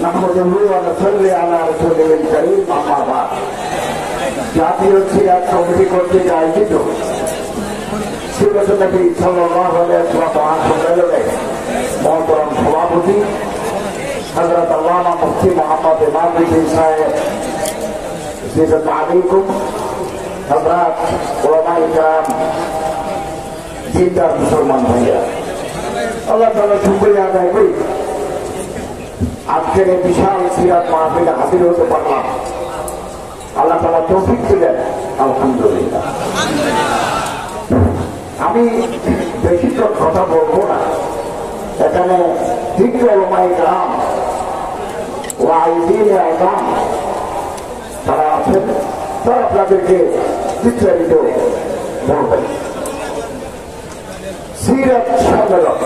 নাহমাদুহু ওয়া নুসাল্লি আলা রাসূলিল কারীম, আম্মা বা'দ। জাতীয় সিরাত কমিটি কর্তৃক আয়োজিত সিরাত নবী সাল্লাল্লাহু আলাইহি ওয়াসাল্লাম সম্মেলনে মহতরম সভাপতি হযরত আল্লামা মুফতি মুহাম্মদ ইমাম রিজভী সাহেব, আসসালামু আলাইকুম। হযরত উলামায়ে কেরাম, দিনদার মুসলমান ভাইরা, আল্লাহ তাআলা শুকরিয়া আদায় করি আজকের এই বিশাল সিরাত মাহফিলে হাজির হতে পারলাম। আল্লাহ তাআলা তৌফিক দিলেন, আলহামদুলিল্লাহ। আমি বেশি তো কথা বলবো না, এখানে দিগ্গ উলামায়ে কেরাম ওয়াইদিন আযম তারা আছেন, তারা আপনাদেরকে বিস্তারিত বলবেন। সিরাত সম্মেলন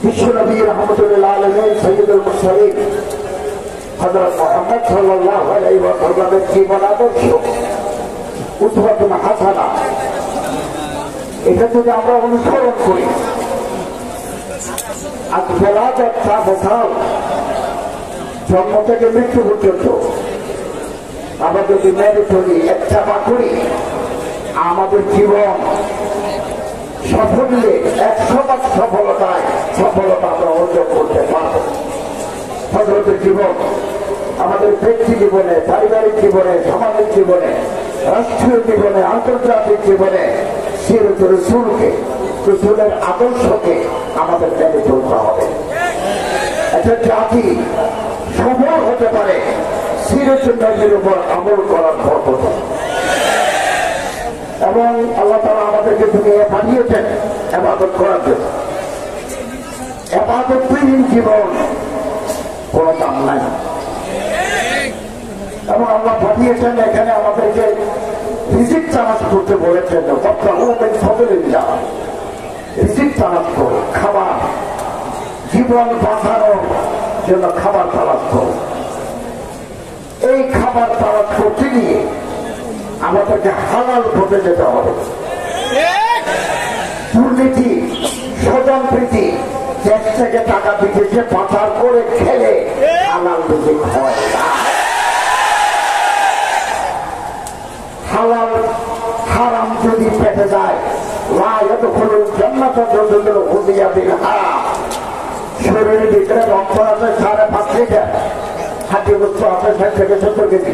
বিশ্বনবী রাহমাতুল আলামিন সাইয়্যিদুল মুরসালিন হযরত মুহাম্মদ সাল্লাল্লাহু আলাইহি ওয়া সাল্লামের জীবন আদর্শ উসওয়াতুন হাসানা, এটা যদি আমরা অনুসরণ করি, আজ বেলাদাত বছর জন্ম থেকে মৃত্যু পর্যন্ত আমরা যদি মেনে চলি, একটা করি, আমাদের জীবন সাফল্যে 100% সফলতা আমরা অর্জন করতে পারব। হযরতের জীবন আমাদের ব্যক্তি জীবনে, পারিবারিক জীবনে, সামাজিক জীবনে, রাষ্ট্রীয় জীবনে, আন্তর্জাতিক জীবনে সিরাতুর রাসূলকে, রাসূলের আদর্শকে আমাদের মেনে চলতে হবে। একটা জাতি সফল হতে পারে সিরাতুন নবীর উপর আমল করার বরকতে। এবং আল্লাহ তাআলা আমাদেরকে দুনিয়ায় পাঠিয়েছেন ইবাদত করার জন্য। ইবাদতবিহীন জীবন কোনো দাম নাই। এবং আল্লাহ পাঠিয়েছেন এখানে আমাদেরকে রিজিক তালাশ করতে বলেছেন। রিজিক তালাশ করো, খাবার, জীবন বাঁচানোর জন্য খাবার তালাশ করো। এই খাবার তালাশ করতে গিয়ে আমাদেরকে হালাল পথে যেতে হবে। দুর্নীতি, স্বজনপ্রীতি, দেশ থেকে টাকা বিদেশে পাচার করে খেলে হালাল রিজিক হয় না। হালাল হারাম যদি পেটে যায়, লা ইয়াদখুলুল জান্নাতা রাজুলুন হুদিয়া বিল হারাম। শরীরের ভিতরে রক্ত আছে 5.5 লিটার, হাঁটি বস্তু আছে 60 থেকে 70 কেজি।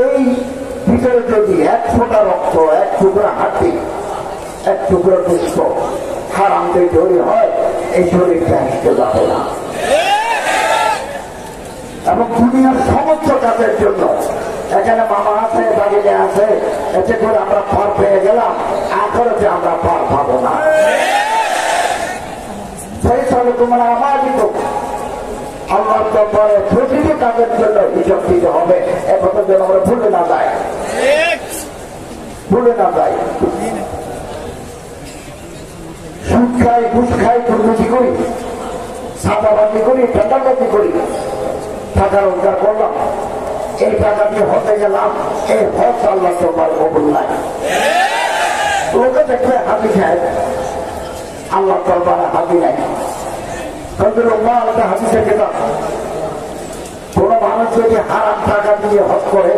এই ভিতরে যদি 1 ফোঁটা রক্ত, 1 টুকরা হাঁটি, 1 টুকরা গোশত হারাম দিয়ে তৈরি হয়, এই শরীরটা আসতে যাবে না। এবং দুনিয়ার সমস্ত কাজের জন্য এখানে মামা আছে, বাড়িতে আছে, এতে করে আমরা পার পেয়ে গেলাম, আখেরাতে আমরা পার পাবো না। আল্লাহর দরবারে প্রতিটি কাজের জন্য হিসাব দিতে হবে, এ কথা যেন আমরা ভুলে না যাই। সুদ খাই, ঘুষ খাই, দুর্নীতি করি, সাদাবাজি করি, ঠান্ডাবাজি করি, টাকা রোজগার করলাম, এই টাকা দিয়ে হতে গেলাম, এই হজ আল্লাহ তোমার কবুল নাই। লোকে দেখবে হাতি খায়, আল্লাহ দরবারে হাতি নাই। হাতি থেকে না, কোন মানুষ যদি হারাম টাকা দিয়ে হজ করে,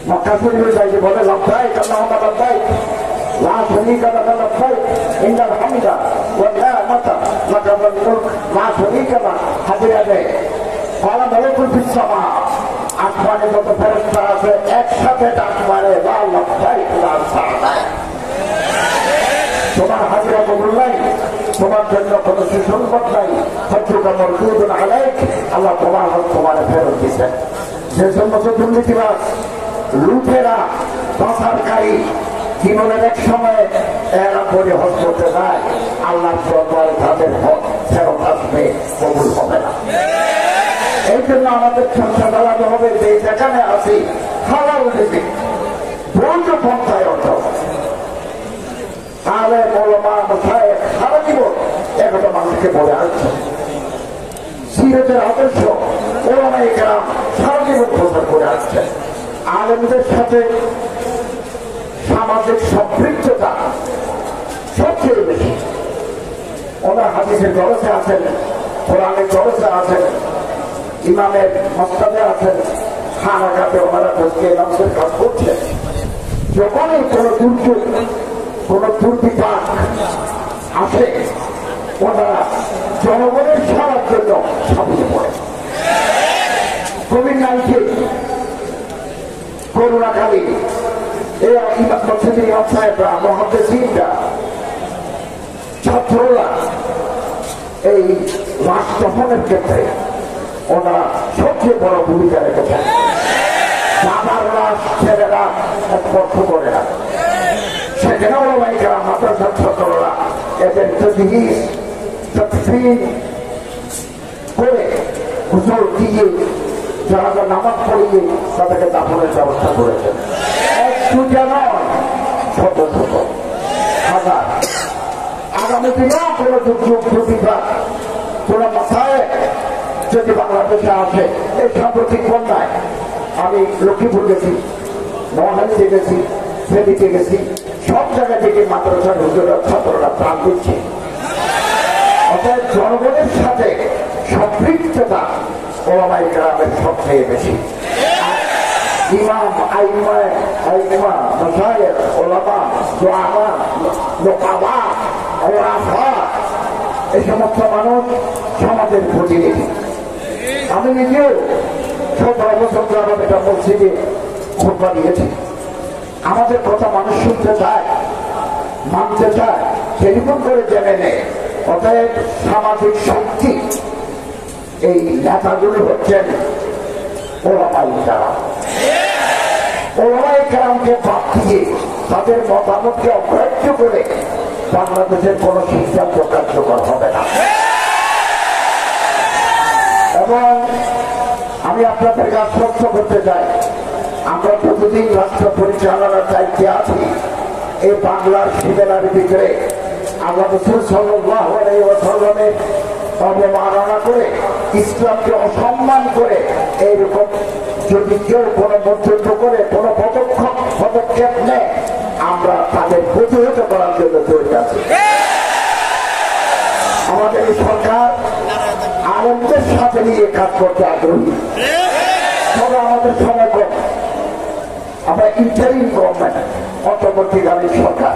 মক্কা শরীফে যাইতে বলে লব্বাইক আল্লাহুম্মা লব্বাইক লা শারীকা লাকা লব্বাইক ইন্নাল হামদা ওয়া নি'মাতা লাকা ওয়াল মুলক লা শারীকা লাক। হাজিরা দেয় ফালা মালাকুল ফিস সামা, আসমানে যত ফেরেশতা আছে একসাথে ডাক মারে, লা লব্বাইক লা সাদাইক। তোমার হাজিরা কবুল নাই, তোমার জন্য কোন সুসংবাদ নাই, হজ্জুকা মারদুদুন আলাইক, আল্লাহ তোমার হজ তোমার ফেরত দিচ্ছেন। যে সমস্ত দুর্নীতিবাজ, লুটেরা, পাচারকারী জীবনের এক সময় এরা করে হজ করতে যায়, আল্লাহর দরবারে তাদের হজ ফেরত আসবে, কবুল হবে না। এই জন্য আমাদের সংসার চালাতে হবে, যে যেখানে আছি হালাল রিজিক, বৈধ পন্থায় অর্থ। তাহলে ওলামা মাশায়েখ সারা জীবন একথা মানুষকে বলে আসছে। সিরাতের আদর্শ ওলামায়ে কেরাম সারা জীবন প্রচার করে আসছে। আলেমদের সাথে সামাজিক সম্পৃক্ততা সবচেয়ে বেশি। ওনার হাদিসের দরজে আছেন, কোরআনের দরজে আছেন, ইমামের মসজিদে আছেন, খানাগাতে ওনারা বসে ইমামদের কাজ করছেন। যখনই কোনো দুর্যোগ, কোনো দুর্বিপাক আসে, ওনারা জনগণের সেবার জন্য ঝাঁপিয়ে পড়ে। কোভিড-19 করোনাকালে এই মসজিদের ইমাম সাহেবরা, মুহাদ্দিসিনরা, ছাত্ররা এই রাষ্ট্রভবনের ক্ষেত্রে ওনারা সবচেয়ে বড় ভূমিকা রেখেছেন। বাবাররা ছেলেরা স্পর্শ করে না, সেখানে ওলামাইকেরাম, মাদ্রাসার ছাত্ররা এদের তদবির তকফির করে গোসল দিয়ে যারা নামাজ পড়িয়ে তাদেরকে দাফনের ব্যবস্থা করেছেন। একটুটা নয়, শত শত হাজার। আগামী দিনেও কোনো দুর্যোগ দুর্বিপাক, কোনো মাথায় যদি বাংলাদেশে আসে, এই সাম্প্রতিক বন্যায় আমি লক্ষ্মীপুর গেছি, মহাখালীতে গেছি, ফেনীতে গেছি, সব জায়গা থেকে মাদ্রাসার হুজুরা ছাত্ররা প্রাণ দিচ্ছে। অর্থাৎ জনগণের সাথে সম্পৃক্ততা ওলামায়ে কেরামের সবচেয়ে বেশি। ইমাম, আইমা, মাশায়েখ, ওলামা, দুআমা, নুকাবা, ওরাফা, এই সমস্ত মানুষ সমাজের প্রতিনিধি। আমি নিজেও 17 বছর যাবত এটা মসজিদে খুতবা দিয়েছি। আমাদের কথা মানুষ শুনতে চায়, মানতে চায়, টেলিফোন করে জেনে নেয়। অতএব সামাজিক শক্তি এই নেতাগুলো হচ্ছেন ওলামায়ে কেরাম। ওলামায়ে কেরামকে বাদ দিয়ে তাদের মতামতকে অগ্রাহ্য করে বাংলাদেশের কোন সিদ্ধান্ত কার্যকর হবে না। এবং আমি আপনাদেরকে আশ্বস্ত করতে চাই, আমরা প্রতিদিন রাষ্ট্র পরিচালনার দায়িত্বে আছি। এই বাংলার সীমানার ভিতরে আল্লাহ রাসূল সাল্লাল্লাহু আলাইহি ওয়াসাল্লামের অবমাননা করে, ইসলামকে অসম্মান করে এইরকম যদি কেউ কোনো মন্তব্য করে, কোনো পদক্ষেপ নেয়, আমরা তাদের প্রতিহত করার জন্য তৈরি আছি। আমাদের এই সরকার আলেমদের সাথে নিয়ে কাজ করতে আগ্রহী, তবে আমাদের সময় কম। আমরা ইন্টারিম গভর্নমেন্ট, অন্তর্বর্তীকালীন সরকার।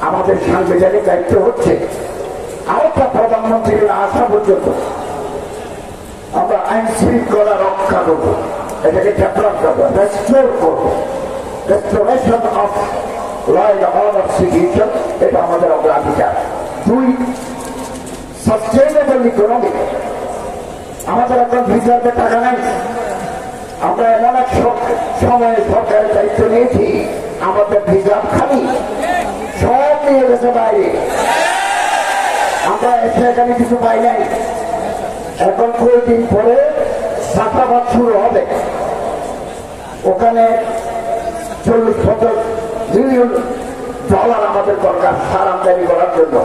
আমাদের সাংবিধানিক দায়িত্ব হচ্ছে আরেকটা প্রধানমন্ত্রী না আসা পর্যন্ত আমরা আইন শৃঙ্খলা রক্ষা করবো, এটাকে ডেভেলপ করবো, রেস্টোর করবো। Restoration of law and order situation, এটা আমাদের অগ্রাধিকার। 2, সাস্টেইনেবল ইকোনমি। আমাদের এখন রিজার্ভে টাকা নাই। আমরা এমন এক সময়ে সরকারের দায়িত্ব নিয়েছি, আমাদের রিজার্ভ খালি, সব নিয়ে গেছে বাইরে। আমরা এসে এখানে কিছু পাই নাই। এখন কয়েকদিন পরে চাষাবাদ শুরু হবে, ওখানে $40-50 মিলিয়ন আমাদের দরকার সার আমদানি করার জন্য।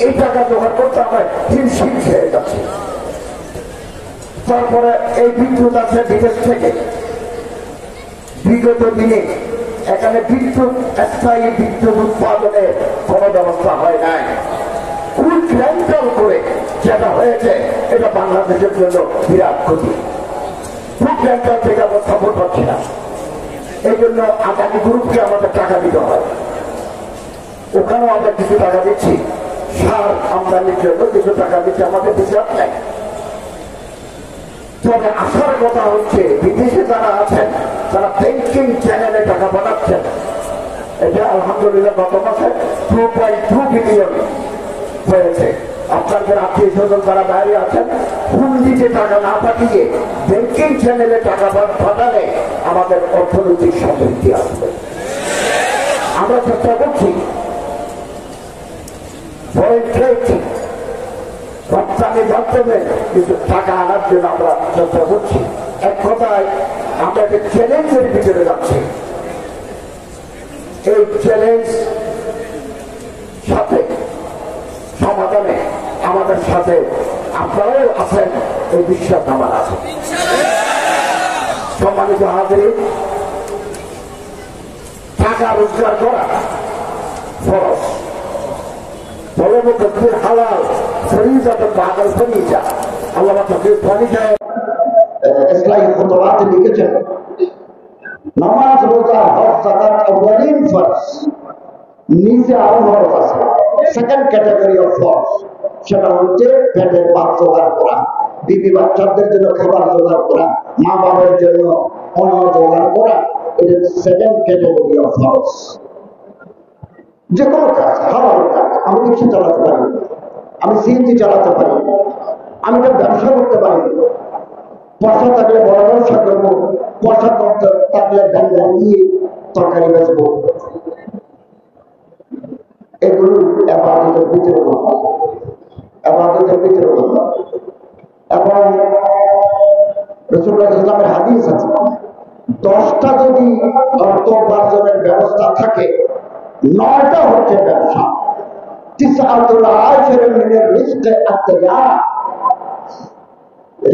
এই টাকা জোগাড় করতে আমরা হিমশিম খেয়ে যাচ্ছি। তারপরে এই বিদ্যুৎ আছে বিদেশ থেকে। বিগত দিনে এখানে বিদ্যুৎ, স্থায়ী বিদ্যুৎ উৎপাদনের কোন ব্যবস্থা হয় নাই। কুইক রেন্টাল করে যেটা হয়েছে, এটা বাংলাদেশের জন্য বিরাট ক্ষতি। কুইক রেন্টাল থেকে আমরা সাপোর্ট পাচ্ছি না। এই জন্য আদানি গ্রুপকে আমাদের টাকা দিতে হয়, ওখানেও আমরা কিছু টাকা দিচ্ছি। সার আমদানির জন্য কিছু টাকা দিচ্ছে, আমাদের হিসাব নাই। তবে আসার কথা হচ্ছে, বিদেশে যারা আছেন তারা ব্যাংকিং চ্যানেলে টাকা পাঠাচ্ছেন। এটা আলহামদুলিল্লাহ গত মাসে 2.2 বিলিয়ন হয়েছে। আপনাদের আত্মীয় স্বজন যারা বাইরে আছেন, হুন্ডিতে টাকা না পাঠিয়ে ব্যাংকিং চ্যানেলে টাকা পাঠালে আমাদের অর্থনৈতিক সমৃদ্ধি আসবে। আমরা চেষ্টা করছি রপ্তানির মাধ্যমে কিছু টাকা আনার জন্য আমরা চেষ্টা করছি। এক কথায় আমরা একটা চ্যালেঞ্জের ভিতরে যাচ্ছি। এই চ্যালেঞ্জ সাথে সমাধানে আমাদের সাথে আপনারাও আছেন, এই বিশ্বাস আমার আছে। সম্মানিত হাজির, টাকা রোজগার করা ফরজ, طلب تكفير حلال فريضة بعد الفريضة الله تكفير فريضة إصلاح خطوات লিখেছেন নামাজ রোজা হজ যাকাত আউয়ালিন ফরজ নিচে আরো ফরজ আছে সেকেন্ড ক্যাটাগরি অফ ফরজ সেটা হচ্ছে পেটের ভাত জোগাড় করা বিবি বাচ্চাদের জন্য খাবার জোগাড় করা মা বাবার জন্য অন্ন জোগাড় করা এটা সেকেন্ড ক্যাটাগরি অফ ফরজ যে কোনো কাজ হালাল কাজ আমি রিক্সা চালাতে পারি আমি সিএনজি চালাতে পারি আমি একটা ব্যবসা করতে পারি পয়সা থাকলে বড় ব্যবসা করবো পয়সা কম থাকলে ভ্যান নিয়ে তরকারি বেচবো এগুলো ইবাদতের ভিতরে ইবাদতের ভিতরে এবং রাসূলুল্লাহ ইসলামের হাদিস আছে 10টা যদি অর্থ উপার্জনের ব্যবস্থা থাকে 9টা হচ্ছে ব্যবসা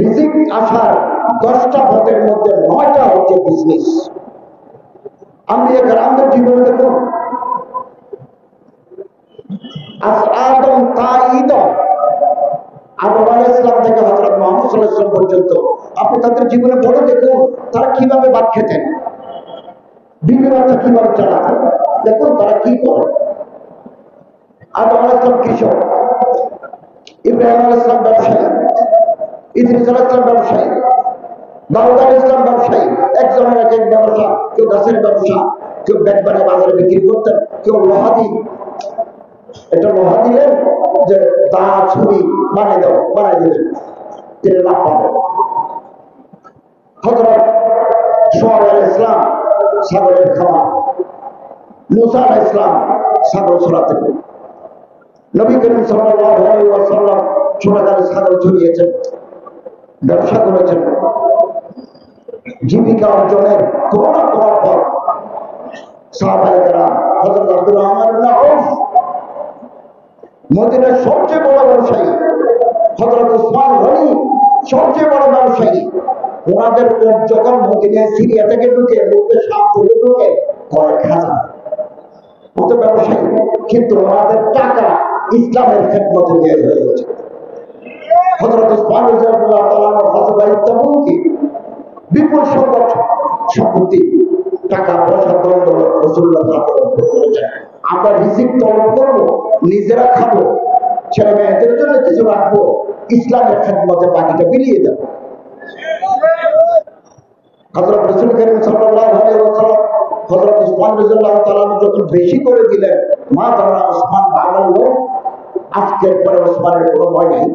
রিজিক আসার 10টা পথের মধ্যে 9টা হচ্ছে বিজনেস আমি গ্রামের জীবনে দেখুন আদম আলাইহিস সালাম থেকে হযরত মুহাম্মদ সাল্লাল্লাহু আলাইহি ওয়াসাল্লাম পর্যন্ত আপনি তাদের জীবনে বড় দেখুন তারা কিভাবে ভাত খেতেন বিবি বাচ্চা কিভাবে চালাতেন দেখুন তারা কি করে আদম আলাইহিস সালাম কৃষক ইব্রাহিম আলাইহিস সালাম ব্যবসায়ী ইদ্রিস আলাইহিস সালাম ব্যবসায়ী দাউদ আলাইহিস সালাম ব্যবসায়ী একজনের এক ব্যবসা কেউ গাছের ব্যবসা কেউ ব্যাগ বানিয়ে বাজারে বিক্রি করতেন কেউ লোহা দিয়ে এটা লোহা দিলেন যে দা ছুরি বানিয়ে দিলেন তিনি লাভ পাবেন হযরত শুআয়ব আলাইহিস সালাম ছাগলের খামার মুসা আলাইহিস সালাম ছাগল চড়াতেন নবী করিম সাল্লাল্লাহু আলাইহি ওয়াসাল্লাম ছোটকালে ছাগল চড়িয়েছেন ব্যবসা করেছেন জীবিকা অর্জনের কোনো না কোনো পথ সাহাবায়ে কেরাম হযরত আব্দুর রহমান ইবনে আউফ মদিনার সবচেয়ে বড় ব্যবসায়ী হযরত উসমান গনি সবচেয়ে বড় ব্যবসায়ী ওনাদের যখন মদিনায় সিরিয়া থেকে ঢুকে লোকদের সাপ থেকে ঢুকে করে খাজা কত ব্যবসায়ী কিন্তু ওনাদের টাকা ইসলামের খেদমতে দিয়ে হয়েছে হযরত উসমান রাদিয়াল্লাহু তাআলা গজওয়ায়ে তাবুক বিপুল সংখ্যক সম্পত্তি টাকা পয়সা দ্রব্য রাসূলুল্লাহ করেছেন আমরা রিজিক তলব করবো নিজেরা খাবো ছেলে মেয়েদের জন্য কিছু রাখবো ইসলামের খেদমতে বাকিটা বিলিয়ে দেবো হযরত রাসূল করিম সাল্লাল্লাহু আলাইহি ওয়াসাল্লাম হযরত উসমান রাদিয়াল্লাহু তাআলা যখন বেশি করে দিলেন মা তারা উসমান ভাগাল লোক আজকের পরে উসমানের কোনো ভয় নেই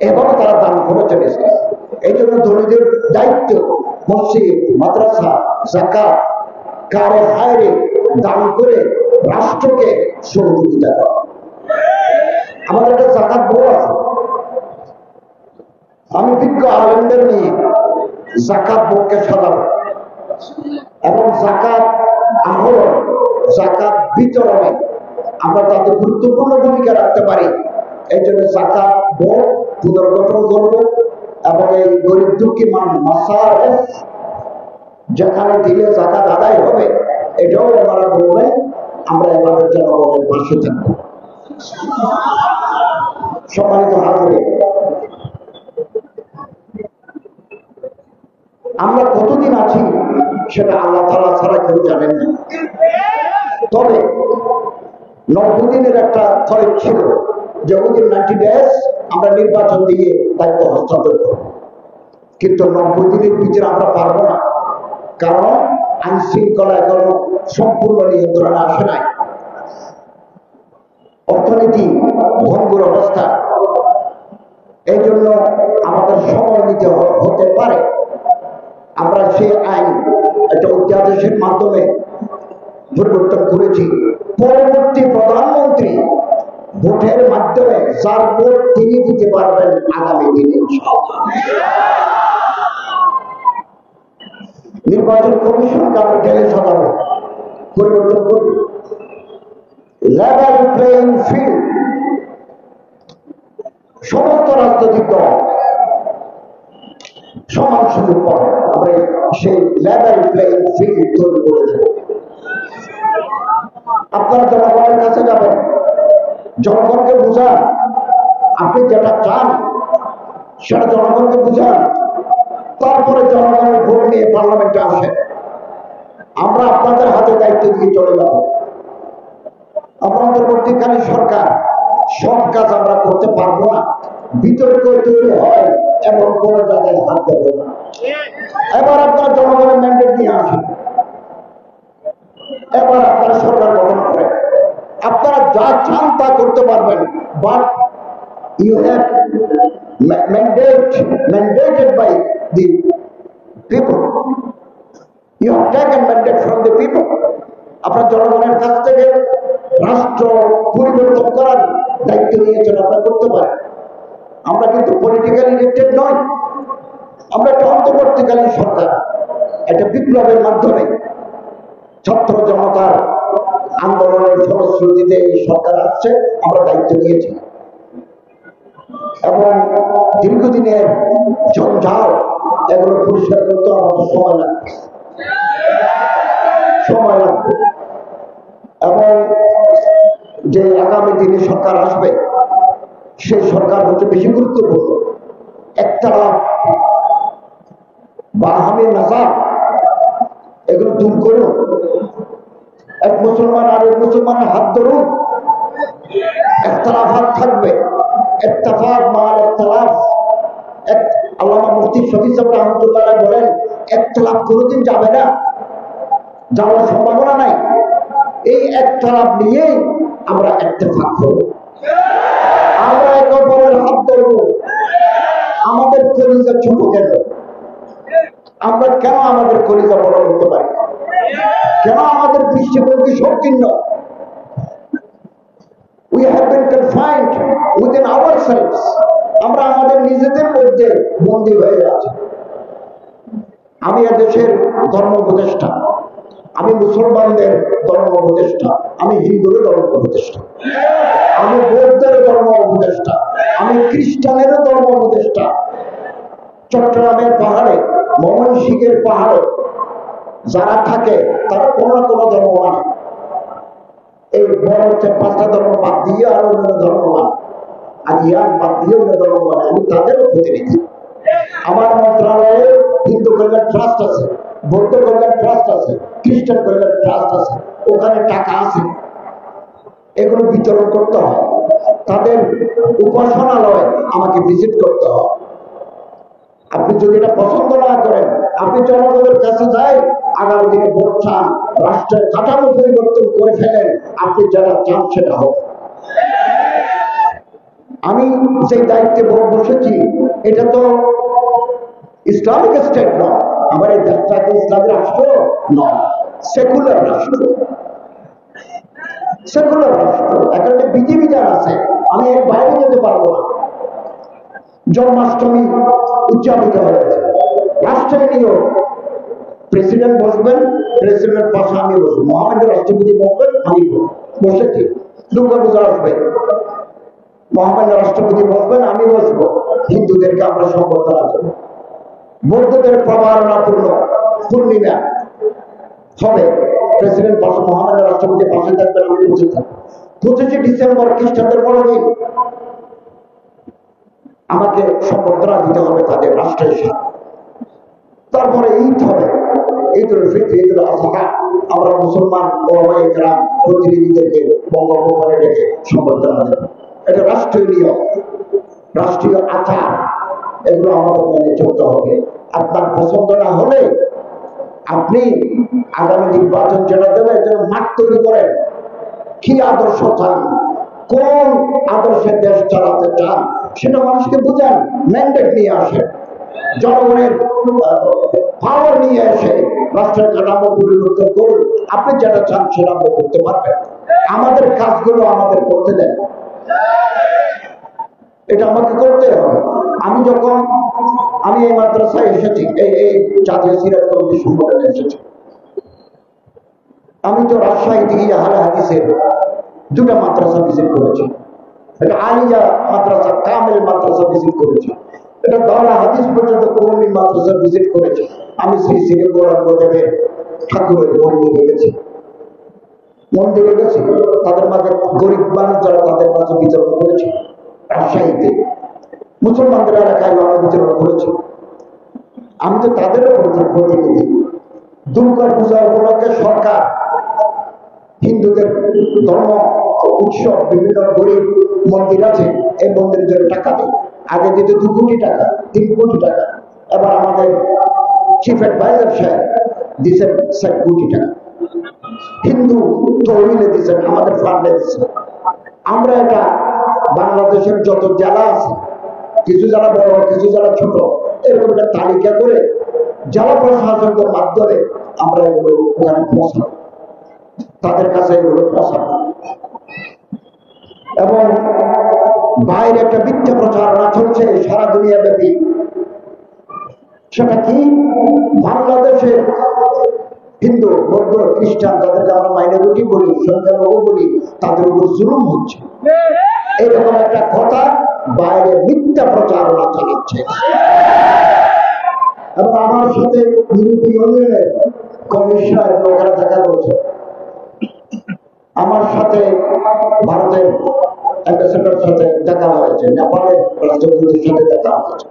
এভাবে তারা দান করেছেন এই জন্য ধনীদের দায়িত্ব মসজিদ মাদ্রাসা যাকাত কারে হায়রে দান করে রাষ্ট্রকে সহযোগিতা করা আমাদের একটা যাকাত বোর্ড আছে আমি বিজ্ঞ আলেমদের নিয়ে যাকাত বোর্ডকে সাজাবো এবং যাকাত আহরণ যাকাত বিতরণে আমরা তাদের গুরুত্বপূর্ণ ভূমিকা রাখতে পারি এই জন্য যাকাত বোর্ড পুনর্গঠন করব এবং এই গরিব দুঃখী মাসারেফ যেখানে দিলে যাকাত আদায় হবে এটাও ওনারা বলবেন আমরা এভাবে জনগণের পাশে থাকবো সম্মানিত হাজির আমরা কতদিন আছি সেটা আল্লাহ তাআলা ছাড়া কেউ জানেন না তবে 90 দিনের একটা খরচ ছিল যে ওদের 90 ডেজ আমরা নির্বাচন দিয়ে দায়িত্ব হস্তান্তর করব কিন্তু 90 দিনের ভিতরে আমরা পারবো না কারণ আইন শৃঙ্খলা এখনো সম্পূর্ণ নিয়ন্ত্রণে আসে নাই অর্থনীতি ভঙ্গুর অবস্থা এই জন্য আমাদের সময় নিতে হতে পারে আমরা সেই আইন একটা অধ্যাদেশের মাধ্যমে পরিবর্তন করেছি পরবর্তী প্রধানমন্ত্রী ভোটের মাধ্যমে যার ভোট তিনি দিতে পারবেন আগামী দিনে নির্বাচন কমিশনকে আমরা ঢেলে সাজাবো পরিবর্তন করব লেভেল প্লেইং ফিল্ড সমস্ত রাজনৈতিক দল সমান সুযোগ পাবে আমরা সেই লেভেল প্লেইং ফিল্ড তৈরি করে দেব আপনারা জনগণের কাছে যাবেন জনগণকে বুঝান, আপনি যেটা চান সেটা জনগণকে বুঝান, তারপরে জনগণের ভোট নিয়ে পার্লামেন্টে আসেন। আমরা আপনাদের হাতে দায়িত্ব দিয়ে চলে যাব। আমরা অন্তর্বর্তীকালীন সরকার সব কাজ আমরা করতে পারবো না, বিতর্ক তৈরি হয় এমন কোন জায়গায় হাত দেবে না। এবার আপনারা জনগণের ম্যান্ডেট নিয়ে আসেন, এবার আপনারা সরকার গঠন করেন, আপনারা যা চান তা করতে পারবেন, but you have mandated by the people. You have taken mandate from the people. আপনার জনগণের কাছ থেকে রাষ্ট্র পরিবর্তন করার দায়িত্ব নিয়েছেন, আপনারা করতে পারেন। আমরা কিন্তু পলিটিক্যালি ইলেক্টেড নই, আমরা একটা অন্তর্বর্তীকালীন সরকার। একটা বিপ্লবের মাধ্যমে ছাত্র জনতার আন্দোলনের ফলশ্রুতিতে এই সরকার আসছে, আমরা দায়িত্ব নিয়েছি এবং দীর্ঘদিনের জঞ্জাল এগুলো পরিষ্কার করতে আমাদের সময় লাগবে এবং যে আগামী দিনে সরকার আসবে সেই সরকার হচ্ছে বেশি গুরুত্বপূর্ণ। একটা বাহামি নাজার এগুলো দূর করুন, এক মুসলমান আর এক মুসলমানের হাত ধরুন, ইখতিলাফাত থাকবে, ইত্তেফাক মাল ইখতিলাফ। আল্লামা মুফতি শফি সাহেব রাহমাতুল্লাহ আলাইহি বলেন, ইখতিলাফ কোনোদিন যাবে না, যাওয়ার সম্ভাবনা নাই। এই ইখতিলাফ নিয়েই আমরা ইত্তেফাক করব, আমরা একে অপরের হাত ধরব। আমাদের কলিজা ছোট কেন? আমরা কেন আমাদের কলিজা বড় করতে পারি? কেন আমাদের দৃষ্টিভঙ্গি সংকীর্ণ? We have been confined within ourselves. আমরা আমাদের নিজেদের মধ্যে বন্দী হয়ে আছি। আমি এদেশের ধর্ম উপদেষ্টা, আমি মুসলমানদের ধর্ম উপদেষ্টা, আমি হিন্দুর ধর্ম উপদেষ্টা, আমি বৌদ্ধের ধর্ম উপদেষ্টা, আমি খ্রিস্টানের ধর্ম উপদেষ্টা। চট্টগ্রামের পাহাড়ে, ময়মনসিংহের পাহাড়ে যারা থাকে তারা কোনো না কোনো ধর্ম মানে। এই বড় হচ্ছে 5টা ধর্ম বাদ দিয়ে আর অন্য ধর্ম মানে, আর ইয়ান বাদ দিয়ে অন্য ধর্ম মানে। আমি তাদেরও প্রতিনিধি। আমার মন্ত্রণালয়ে হিন্দু কল্যাণ ট্রাস্ট আছে, বৌদ্ধ কল্যাণ ট্রাস্ট আছে, খ্রিস্টান কল্যাণ ট্রাস্ট আছে, ওখানে টাকা আছে, এগুলো বিতরণ করতে হয়। তাদের উপাসনালয় আমাকে ভিজিট করতে হয়। আপনি যদি এটা পছন্দ না করেন, আপনি জনগণের কাছে যাই, আগামী দিনে ভোট চান, রাষ্ট্রের কাঠামো পরিবর্তন করে ফেলেন, আপনি যারা চান সেটা হবে। আমি যে দায়িত্বে বসেছি এটা তো ইসলামিক স্টেট নয়, আমার এই দেশটাকে ইসলামিক রাষ্ট্র নয়, সেকুলার রাষ্ট্র। সেকুলার রাষ্ট্র, এখানে বিধিবিধান আছে, আমি এর বাইরে যেতে পারবো না। জন্মাষ্টমী উদযাপিত হয়েছে, রাষ্ট্রের নিয়ম, প্রেসিডেন্ট বসবেন, প্রেসিডেন্টের পাশে আমি বসবো, মহামান্য রাষ্ট্রপতি বসবেন, আমি বসেছি। দুর্গা পূজা আসবে, মহামান্য রাষ্ট্রপতি বসবেন, আমি বসবো, হিন্দুদেরকে আমরা সম্বর্ধনা করবো। বৌদ্ধদের প্রবারণাপূর্ণ পূর্ণিমা হবে, প্রেসিডেন্ট পাশে, মহামান্য রাষ্ট্রপতি পাশে থাকবেন, আমি বসে থাকবো। 25 ডিসেম্বর খ্রিস্টানদের বড়দিন, আমাকে সম্বর্ধনা দিতে হবে তাদের রাষ্ট্রের সাথে। তারপরে ঈদ হবে, ঈদুল ফিতর, ঈদুল আযহা, আমরা মুসলমান ওলামায়ে কেরাম প্রতিনিধিদেরকে বঙ্গভবনে ডেকে সম্বর্ধনা দেব। এটা রাষ্ট্রীয় নিয়ম, রাষ্ট্রীয় আচার, এগুলো আমাদের মেনে চলতে হবে। আপনার পছন্দ না হলে আপনি আগামী নির্বাচন যেটা দেবে যেন মাঠ তৈরি করেন। কি আদর্শ চান, কোন আদর্শের দেশ চালাতে চান সেটা মানুষকে বুঝান, ম্যান্ডেট নিয়ে আসেন, জনগণের পাওয়ার নিয়ে এসে রাষ্ট্রের কাঠামো পরিবর্তন করুন। আপনি যেটা চান সেটা আপনি করতে পারবেন, আমাদের কাজগুলো আমাদের করতে দেন, এটা আমাকে করতে হবে। আমি এই মাদ্রাসায় এসেছি, এই জাতীয় সিরাত কমিটি সংগঠনে এসেছি। আমি তো রাজশাহী থেকে আহলে হাদিসের 2টা মাদ্রাসা ভিজিট করেছি, এটা আলিয়া মাদ্রাসা, কামেল মাদ্রাসা ভিজিট করেছি, এটা দাওরা হাদিস পর্যন্ত কওমি মাদ্রাসা ভিজিট করেছি। আমি শ্রী শ্রী গৌরাঙ্গদেবের ঠাকুরের মন্দিরে গেছি, মন্দিরে গেছি, তাদের মাঝে গরিব মানুষ যারা তাদের মাঝে বিতরণ করেছে। রাজশাহীতে মুসলমানদের এলাকায় আমরা বিতরণ করেছি। আমি তো তাদেরও প্রতিনিধি। দুর্গা পূজা উপলক্ষে সরকার হিন্দুদের ধর্ম উৎসব বিভিন্ন গরিব মন্দির আছে, এই মন্দিরের জন্য টাকা দেয়। আগে দিতে 2 কোটি টাকা, 3 কোটি টাকা। এবার আমাদের চিফ অ্যাডভাইজার সাহেব দিচ্ছেন 7 কোটি টাকা। হিন্দু তহবিলে দিচ্ছেন, আমাদের ফান্ডে দিচ্ছেন। আমরা এটা বাংলাদেশের যত জেলা আছে, কিছু জেলা বড়, কিছু জেলা ছোট, এরকম একটা তালিকা করে জেলা প্রশাসকদের মাধ্যমে আমরা এগুলো ওখানে পৌঁছাবো, তাদের কাছে এগুলো পৌঁছাবো। এবং বাইরে একটা মিথ্যা প্রচারণা চলছে সারা দুনিয়া ব্যাপী। সেটা কি? বাংলাদেশের হিন্দু, বৌদ্ধ, খ্রিস্টান, যাদেরকে আমরা মাইনরিটি বলি, সংখ্যালঘু বলি, তাদের উপর জুলুম হচ্ছে, এরকম একটা কথা বাইরে মিথ্যা প্রচারণা চালাচ্ছে। এবং আমার সাথে ইউরোপীয় ইউনিয়নের কমিশনার লোকেরা দেখা করছে, আমার সাথে ভারতের অ্যাম্বাসেডার সাথে দেখা হয়েছে, নেপালের রাষ্ট্রপতির সাথে দেখা হয়েছে।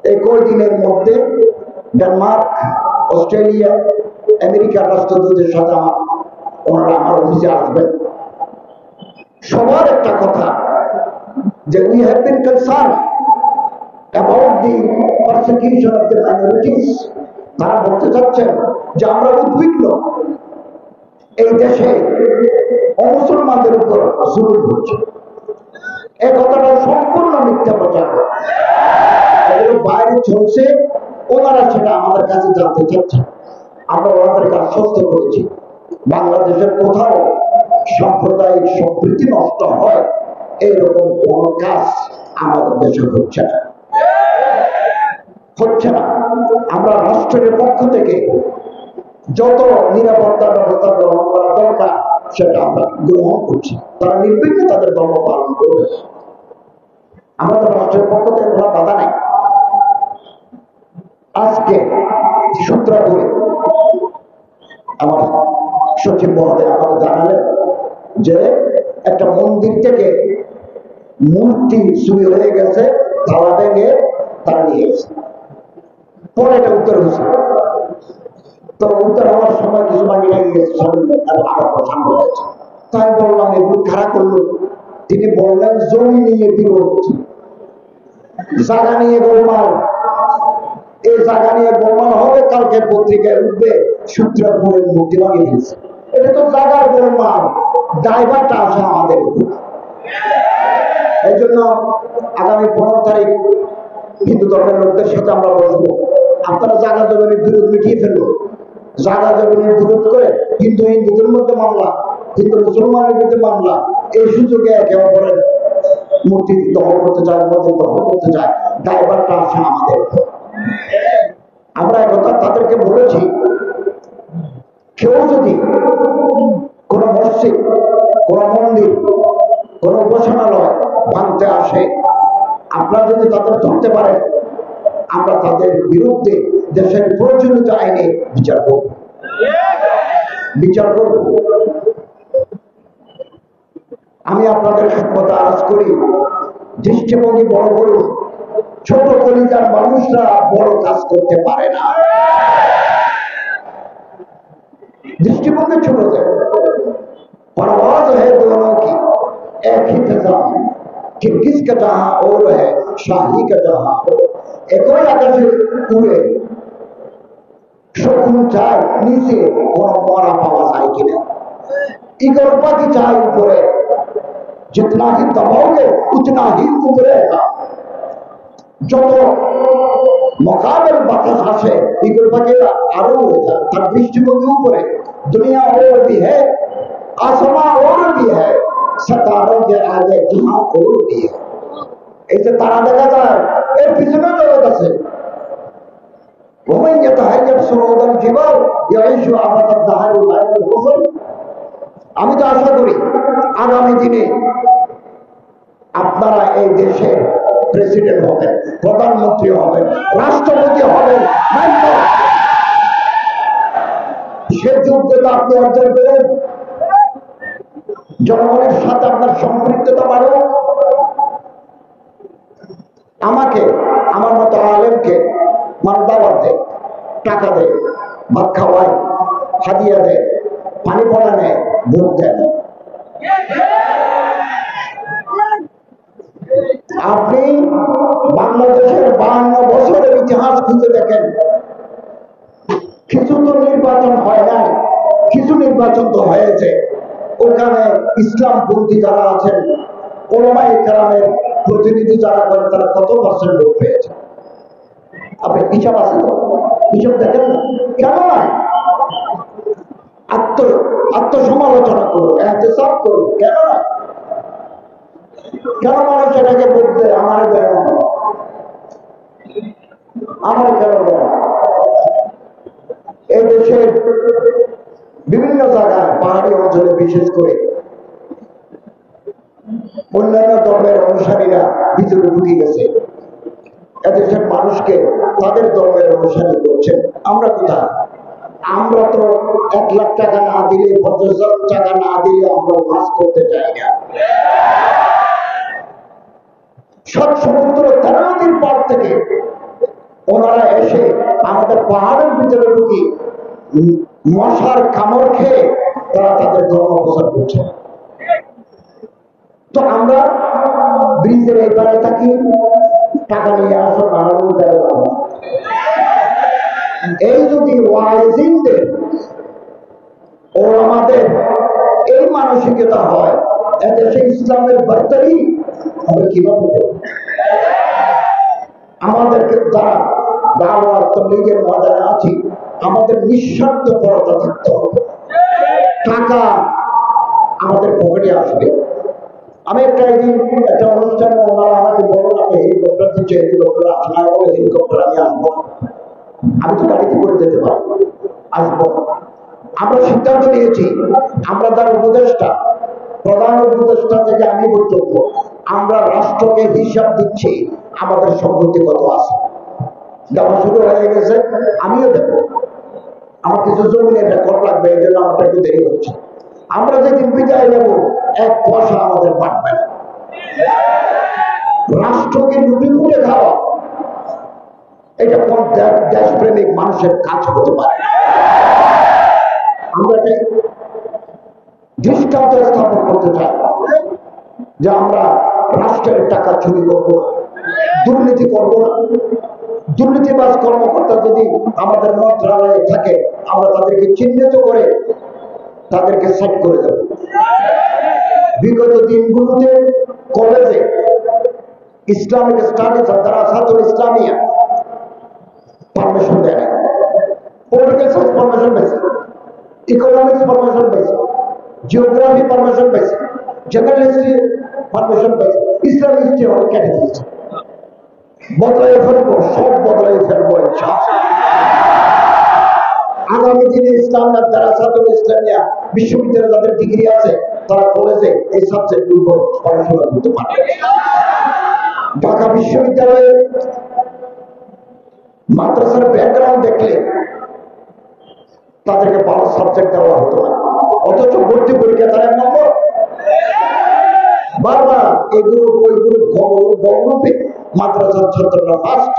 এই কয়েকদিনের মধ্যে ডেনমার্ক, অস্ট্রেলিয়া, আমেরিকার রাষ্ট্রদূতের সাথে ওনারা আমার অফিসে আসবেন। সবার একটা কথা যে we have been concerned about the persecution of the minorities। তারা বলতে চাচ্ছেন যে আমরা উদ্বিগ্ন, এই দেশে অমুসলমানদের উপর জুলুম হচ্ছে। এই কথাটা সম্পূর্ণ মিথ্যা প্রচার, বাইরে চলছে, ওনারা সেটা আমাদের কাছে জানতে চাচ্ছে। আমরা ওনাদেরকে আশ্বস্ত করেছি বাংলাদেশের কোথাও সাম্প্রদায়িক সম্প্রীতি নষ্ট হয় এরকম কোন কাজ আমাদের দেশে হচ্ছে না। আমরা রাষ্ট্রের পক্ষ থেকে যত নিরাপত্তা ব্যবস্থা গ্রহণ করা দরকার সেটা আমরা গ্রহণ করছি। তারা নির্বিঘ্নে তাদের ধর্ম পালন করবে, আমাদের রাষ্ট্রের পক্ষ থেকে কোনো বাধা নেই। আজকে সূত্রাপুরে আমার সচিব মহোদয় আমাকে জানালেন যে একটা মন্দির থেকে মূর্তি চুরি হয়ে গেছে, তালা ভেঙে তারা নিয়ে গেছে। পরে এটা উত্তর হয়েছে, তো উত্তর হওয়ার সময় কিছু বাকি লেগে গেছে, আবার প্রসঙ্গ হয়েছে। তাই বললাম এগুলো খারাপ করলো। তিনি বললেন জমি নিয়ে বিরোধ, জায়গা নিয়ে গোলমাল, এই জায়গা নিয়ে গোলমাল হবে, কালকে পত্রিকায় উঠবে সূত্রাপুরের মূর্তি ভাঙিয়ে দিয়েছে। এটা তো জায়গার গোলমাল, ড্রাইভারটা আসে আমাদের উপর। এই জন্য আগামী 15 তারিখ হিন্দু ধর্মের লোকদের সাথে আমরা বসবো, আপনারা জায়গা জমিনের বিরোধ মিটিয়ে ফেলবো। জায়গা জমিনের বিরোধ করে হিন্দুদের মধ্যে মামলা, হিন্দু মুসলমানের মধ্যে মামলা, এই সুযোগে একে অপরের মূর্তি দখল করতে চায়, মন্দির দখল করতে চায়, ড্রাইভারটা আসে আমাদের। আমরা একথা তাদেরকে বলেছি, কেউ যদি কোন মসজিদ, কোন মন্দির, কোন উপাসনালয় ভাঙতে আসে, আপনারা যদি তাদের ধরতে পারেন, আমরা তাদের বিরুদ্ধে দেশের প্রচলিত আইনে বিচার করব। আমি আপনাদের খেদমতে আরজ করি, দৃষ্টিভঙ্গি বড় করুন। ছোট কলিজার মানুষরা বড় কাজ করতে পারে না, দৃষ্টিভঙ্গি ছোট যায়। परवाज है दोनों की एक ही फिजा, कि किसका जहां और है शाही का जहां। একই আকাশে উড়ে শকুন চায় নিচে, কোন মরা পাওয়া যায় কিনা। ইগল পাখি চায় উপরে, जितना ही दबाओगे उतना ही उभरेगा। যত মোকাবেল বাতাস আসে, ইগল পাখিরা আরো উড়ে যায়। তার দৃষ্টিভঙ্গি উপরে, दुनिया और भी है, आसमां और भी है, सितारों के आगे जहां और भी है। এই যে তারা দেখা যায়, এর পিছনে জগৎ আছে। ومن يتهيب صعود الجبال يعيش أبد الدهر غير الكفر। আমি তো আশা করি আগামী দিনে আপনারা এই দেশের প্রেসিডেন্ট হবেন, প্রধানমন্ত্রী হবেন, রাষ্ট্রপতি হবেন। সে যোগ্যতা আপনি অর্জন করেন, জনগণের সাথে আপনার সম্পৃক্ততা বাড়ুক, আমাকে আমার মতো আলেমকে মানুষ দাওয়াত দেয়, টাকা দেয়, ভাত খাওয়ায়, হাদিয়া দেয়, পানি পড়া নেয়, ভোট দেয় না। আপনি বাংলাদেশের 52 বছরের ইতিহাস খুঁজে দেখেন, কিছু তো নির্বাচন হয় নাই, কিছু নির্বাচন তো হয়েছে। ওখানে ইসলামপন্থী যারা আছেন, ওলামায়ে কেরামের প্রতিনিধি যারা করেন, তারা কত পার্সেন্ট ভোট পেয়েছে? আপনি হিসাব আছে তো? হিসাব দেখেন না কেন? নয় আত্মসমালোচনা করুন, এহতেসাব করুন, কেন নয়? কেন মানুষ এটাকে বলতে আমার দেয় না, আমার কেন দেয়? এই দেশের বিভিন্ন জায়গায় পাহাড়ি অঞ্চলে বিশেষ করে অন্যান্য ধর্মের অনুসারীরা ভিতরে ঢুকে গেছে, এদেশের মানুষকে তাদের ধর্মের অনুসারী করছেন। আমরা কোথায়? আমরা তো 1 লাখ টাকা না দিলে, 50,000 টাকা না দিলে আমরা মাছ করতে চাই না। সমুদ্র 13 নদীর পার থেকে ওনারা এসে আমাদের পাহাড়ের ভিতরে ঢুকি মশার কামড় খেয়ে তারা তাদের ধর্ম প্রচার করছে। তো আমরা ব্রিজের এই পারে থাকি, টাকা নিয়ে আসো, এই যদি ওয়াইজিনদের ও আমাদের এই মানসিকতা হয়, এদেশে ইসলামের বার্তারি আমরা কিভাবে দেব? আমাদেরকে দ্বারা দাওয়াত তাবলীগের ময়দানে আছি, আমাদের নিঃস্বার্থপরতা থাকতে হবে। টাকা আমাদের পকেটে আসবে। আমি একদিন একটা অনুষ্ঠানে ওনারা আমাকে বলুন, আমি হেলিকপ্টার দিচ্ছি, হেলিকপ্টার আসলে হেলিকপ্টার আমি আসবো, আমি তো গাড়িতে করে যেতে পারবো, আসবো। আমরা সিদ্ধান্ত নিয়েছি, আমরা তার উপদেষ্টা, প্রধান উপদেষ্টা থেকে আমি পর্যন্ত আমরা রাষ্ট্রকে হিসাব দিচ্ছি আমাদের সম্পত্তি কত আছে। দেওয়া শুরু হয়ে গেছে, আমিও দেবো। আমার কিছু জমিনের রেকর্ড লাগবে, এই জন্য আমার একটু দেরি হচ্ছে। আমরা যেদিন বিদায় নেব, 1 পয়সা আমাদের বাড়বে না। রাষ্ট্রকে লুটে ফুটে খাওয়া, এটা কোন দেশপ্রেমিক মানুষের কাজ হতে পারে? আমরা দৃষ্টান্ত স্থাপন করতে চাই যে আমরা রাষ্ট্রের টাকা চুরি করব না, দুর্নীতি করব না। দুর্নীতিবাজ কর্মকর্তা যদি আমাদের মন্ত্রণালয়ে থাকে, আমরা তাদেরকে চিহ্নিত করে তাদেরকে সেট করে দেব। বিগত দিনগুলোতে কলেজে ইসলামিক স্টাডিজ আর দারাসাতুল ইসলামিয়া পারমিশন দেয় না, পলিটিক্যাল সায়েন্স পারমিশন পেয়েছে, ইকোনমিক্স পারমিশন পেয়েছে, জিওগ্রাফি পারমিশন পেয়েছে, জেনারেল হিস্ট্রি পারমিশন পেয়েছে, ইসলাম হিস্ট্রি আমাদের কেটে দিয়েছে। বদলাই ফেলবো, সব বদলাই ফেলবো ইনশাআল্লাহ। আগামী দিনে ইসলাম আর দারাসাতুল ইসলামিয়া বিশ্ববিদ্যালয়ে যাদের ডিগ্রি আছে, তারা কলেজে এই সাবজেক্টগুলো পড়াশোনা করতে পারে। ঢাকা বিশ্ববিদ্যালয়ে মাদ্রাসার ব্যাকগ্রাউন্ড দেখলে তাদেরকে ভালো সাবজেক্ট দেওয়া হতো না, অথচ ভর্তি পরীক্ষা তার 1 নম্বর। বারবার এগুলো ওইগুলো গৌরবে মাদ্রাসার ছাত্ররা ফার্স্ট,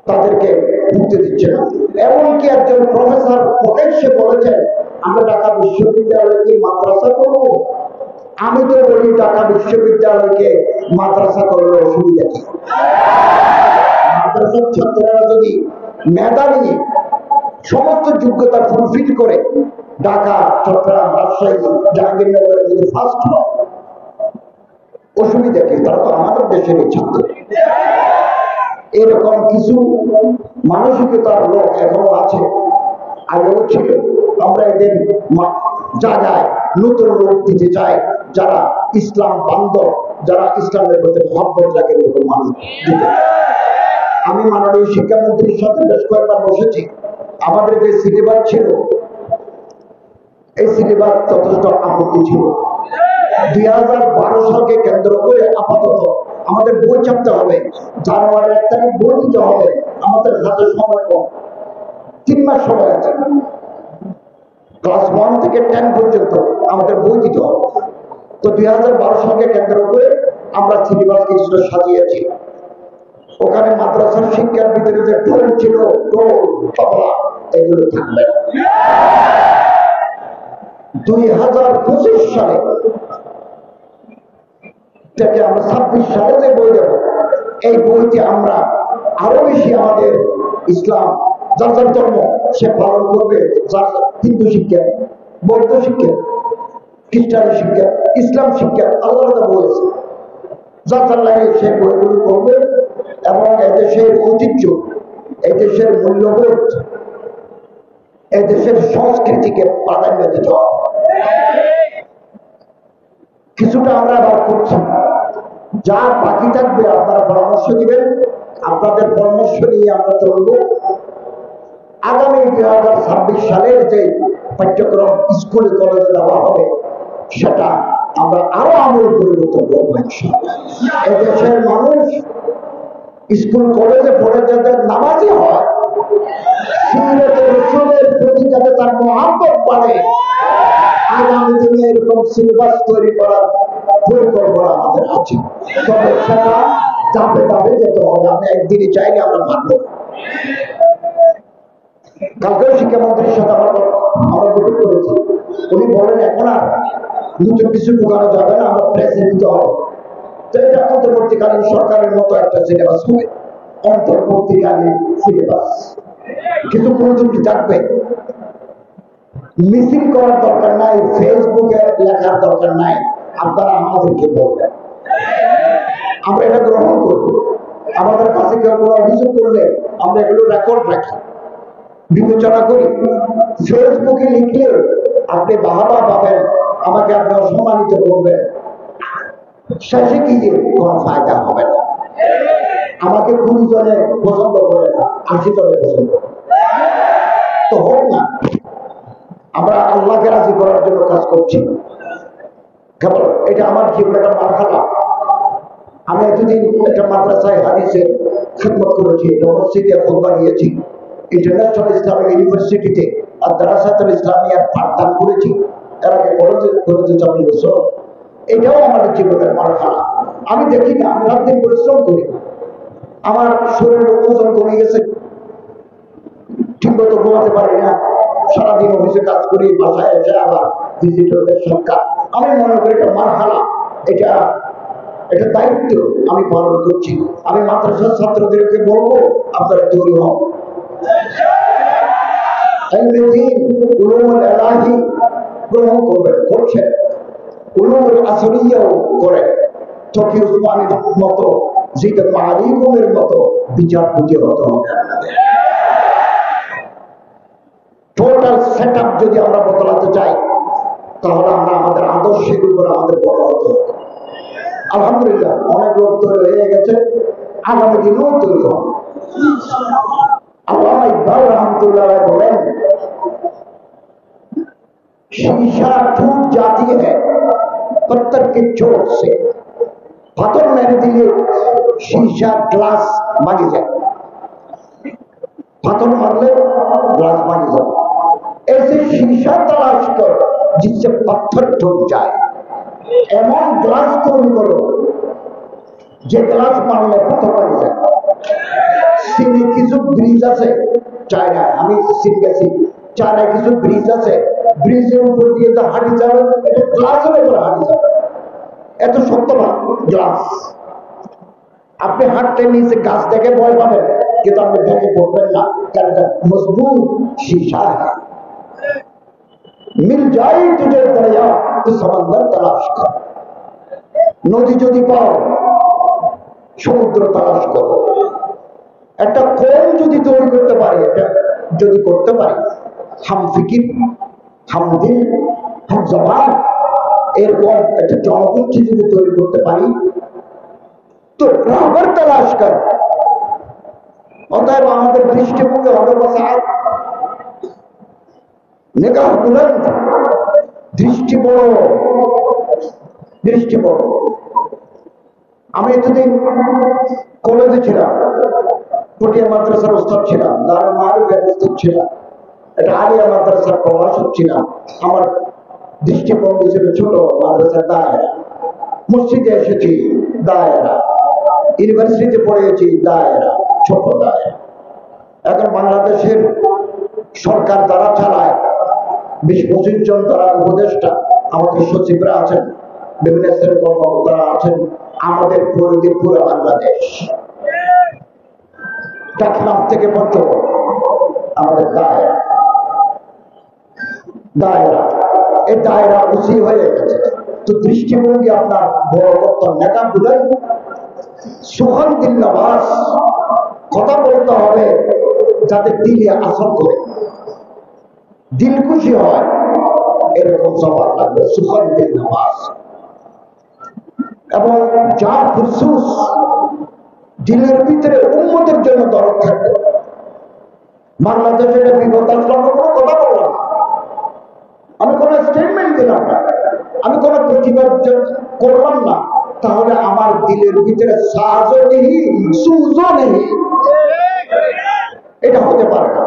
তাদেরকে ঢুকতে দিচ্ছে না। এমনকি একজন প্রফেসর প্রকাশ্যে বলেছেন, আমরা ঢাকা বিশ্ববিদ্যালয়কে মাদ্রাসা করবো। আমি তো বলি, ঢাকা বিশ্ববিদ্যালয়কে মাদ্রাসা করলে অসুবিধা কি? মাদ্রাসার ছাত্ররা যদি মেধা নিয়ে সমস্ত যোগ্যতা ফুলফিল করে ঢাকা, চট্টগ্রাম, রাজশাহী, জাহাঙ্গীরনগরে যদি ফার্স্ট হয়, অসুবিধা কি? তারা তো আমাদের দেশের ছাত্র। এরকম কিছু মানসিকতার লোক এখনো আছে, আগেও ছিল। আমরা এদের জায়গায় নতুন লোক দিতে চাই, যারা ইসলাম বান্ধব, যারা ইসলামের প্রতি মহব্বত রাখে, এরকম মানুষ দিতে। আমি মাননীয় শিক্ষামন্ত্রীর সাথে বেশ কয়েকবার বসেছি। আমাদের যে সিলেবাস ছিল, এই সিলেবাস যথেষ্ট আপত্তি ছিল। 2012 সালকে কেন্দ্র করে আপাতত আমাদের বই ছাপতে হবে, জানুয়ারির 1 তারিখ বই দিতে হবে। আমাদের হাতে সময় কম, 3 মাস সময় আছে। ক্লাস 1 থেকে 10 পর্যন্ত আমাদের বই দিতে হবে। তো 2012 সালকে কেন্দ্র করে আমরা সিলেবাস কিছুটা সাজিয়েছি। ওখানে মাদ্রাসার শিক্ষার ভিতরে যে ঢোল ছিল, ঢোল তবলা এগুলো থাকবে। 2025 সালে থেকে আমরা 26 সালে যে বই দেব, এই বইতে আমরা আরো বেশি আমাদের ইসলাম যার যার ধর্ম সে পালন করবে, যার হিন্দু শিক্ষা, বৌদ্ধ শিক্ষা, খ্রিস্টান শিক্ষা, ইসলাম শিক্ষা আলাদা বলেছে, যার যার লাগে সে বইগুলো করবে এবং এদেশের ঐতিহ্য, এদেশের মূল্যবোধ, এদেশের সংস্কৃতিকে প্রাধান্য দিতে হবে। কিছুটা আমরা আবার করছি, যা বাকি থাকবে আপনারা পরামর্শ দিবেন, আপনাদের পরামর্শ নিয়ে আমরা চলব। আগামী 2026 সালের যে পাঠ্যক্রম স্কুলে কলেজে দেওয়া হবে সেটা আমরা আরো আমূল পরিবর্তন করবো। এদেশের মানুষ স্কুল কলেজে পড়ে যাদের নামাজি হয়, রসুলের প্রতি যাতে তার মহাব্বত বাড়ে, আগামী দিনে এরকম সিলেবাস তৈরি করার পরিকল্পনা আমাদের আছে। তবে সেটা ধাপে ধাপে যেতে হবে, আমি একদিনই চাইলে আমরা পারবো। কালকেও শিক্ষামন্ত্রীর সাথে আমরা বৈঠক করেছি, উনি বলেন এখন আর নতুন কিছু ঢুকানো যাবে না, আমরা প্রেসে দিতে হবে। তো এটা অন্তর্বর্তীকালীন সরকারের মতো একটা সিলেবাস হবে, অন্তর্বর্তীকালীন সিলেবাস। কিছু কোনো ত্রুটি থাকবে, মিছিল করার দরকার নাই, ফেসবুকে লেখার দরকার নাই, আপনারা আমাদেরকে বলবেন, আমরা এটা গ্রহণ করব। আমাদের কাছে কেউ কোনো অভিযোগ করলে আমরা এগুলো রেকর্ড রাখি, বিবেচনা করি। ফেসবুকে লিখলে আপনি বাহাবা পাবেন, আমাকে আপনি অসম্মানিত করবেন, শেষে কি যে কোনো ফায়দা হবে না। আমাকে 20 জনে পছন্দ করে না, 80 জনে পছন্দ করে, তো হোক না। আমরা আল্লাহকে রাজি করার জন্য কাজ করছি। কেবল এটা আমার জীবনে একটা মারহালা। আমি এতদিন একটা মাদ্রাসায় হাদিসের খেদমত করেছি, মসজিদে খুতবা দিয়েছি, ইন্টারন্যাশনাল ইসলামিক ইউনিভার্সিটিতে আর দারাসাতুল ইসলামিয়ার পাঠদান করেছি, এর আগে কলেজে 24 বছর। এটাও আমাদের জীবনের মারহালা। আমি দেখি না, আমি রাত দিন পরিশ্রম করি, আমার শরীরের ওজন কমে গেছে, ঠিক মতো ঘুমাতে পারি না, সারাদিন অফিসে কাজ করি, বাসায় এসে আবার ভিজিটরদের সংখ্যা। আমি মনে করি এটা মারহালা, এটা দায়িত্ব আমি পালন করছি। আমি মাদ্রাসার ছাত্রদেরকে বলবো আপনারা তৈরি হন, উলুমুল ইলাহি গ্রহণ করবেন, করছেন, উলুমুল আসরিয়াও করেন, তকি উসমানীর মতো, জিদুল মাআরিফের মতো বিচারপতি হতে হবে। টোটাল সেটআপ যদি আমরা বদলাতে চাই, তাহলে আমরা আমাদের আদর্শের উপর আমাদের বড় হতে হবে। আলহামদুলিল্লাহ অনেক লোক তৈরি হয়ে গেছে, আগামী দিনেও তৈরি হবে। আল্লামা ইকবাল রহমতুল্লাহ বলেন, शीशा टूट जाती है पत्थर के चोट से, पाथर मेरे दिले शीशा ग्लास भांगी जाए, पाथर मारले ग्लास भांगी जाए। ऐसे शीशा तलाश कर जिससे पत्थर टूट जाए, एमन ग्लास तैरी करो যে গ্লাস মারলে পাথর ভাঙে যায়। সিনে কিছু ব্রিজ আছে চায়নায়, আমি সিন গেছি, চায়নায় কিছু ব্রিজ আছে, ব্রিজের উপর দিয়ে যা হাঁটি যাবে, এটা গ্লাসের উপর হাঁটি যাবে, এত শক্তমান গ্লাস। আপনি হাঁটতে নিচে গাছ দেখে ভয় পাবেন, কিন্তু আপনি দেখে পড়বেন না, কারণ এটা মজবুত शीशा है। मिल जाए तुझे दरिया तो समंदर तलाश कर, নদী যদি পাও সমুদ্র তালাশ করো। একটা কম যদি তৈরি করতে পারি, এটা যদি করতে পারি, হাম ফিকির, হাম দিল, হাম জবান, এরকম একটা জনগোষ্ঠী যদি তৈরি করতে পারি, তো রাহবার তালাশ কর। অতএব আমাদের দৃষ্টিভঙ্গি হবে ওয়াসাআত, নিগাহ বুলন্দ, দৃষ্টি বড়, দৃষ্টি বড়। আমি এতদিন কলেজে ছিলাম, পটিয়া মাদ্রাসার ওস্তাদ ছিলাম, দারুল মাআরিফের ওস্তাদ ছিলাম, এটা আলিয়া মাদ্রাসার প্রভাষক ছিলাম, আমার দৃষ্টিভঙ্গি ছিল ছোট মাদ্রাসার দায়েরা, মসজিদে এসেছি দায়েরা, ইউনিভার্সিটিতে পড়েছি দায়েরা, ছোট দায়েরা। এখন বাংলাদেশের সরকার যারা চালায় 20-25 জন তারা উপদেষ্টা, আমাদের সচিবরা আছেন, বিভিন্ন স্তরের কর্মকর্তারা আছেন, আমাদের পরিধি পুরো বাংলাদেশ, টেকনাফ থেকে পঞ্চগড় আমাদের দায়েরা। দায়েরা এই দায়েরা উঁচি হয়ে গেছে। তো দৃষ্টিভঙ্গি আপনার বড় করতেন নেতা বুঝেন, সুখান দিল নবাস কথা বলতে হবে যাতে দিলে আসল করে, দিল খুশি হয় এরকম সবার লাগবে, সুখান দিল নবাস। এবং যার ফুসুস দিলের ভিতরে উম্মতের জন্য দরদ থাকবে। বাংলাদেশে এটা বিপদ আসলে আমরা কোনো কথা বললাম না, আমি কোনো স্টেটমেন্ট দিলাম না, আমি কোনো প্রতিবাদ করলাম না, তাহলে আমার দিলের ভিতরে সাজও নেই, সুজও নেই, এটা হতে পারে না।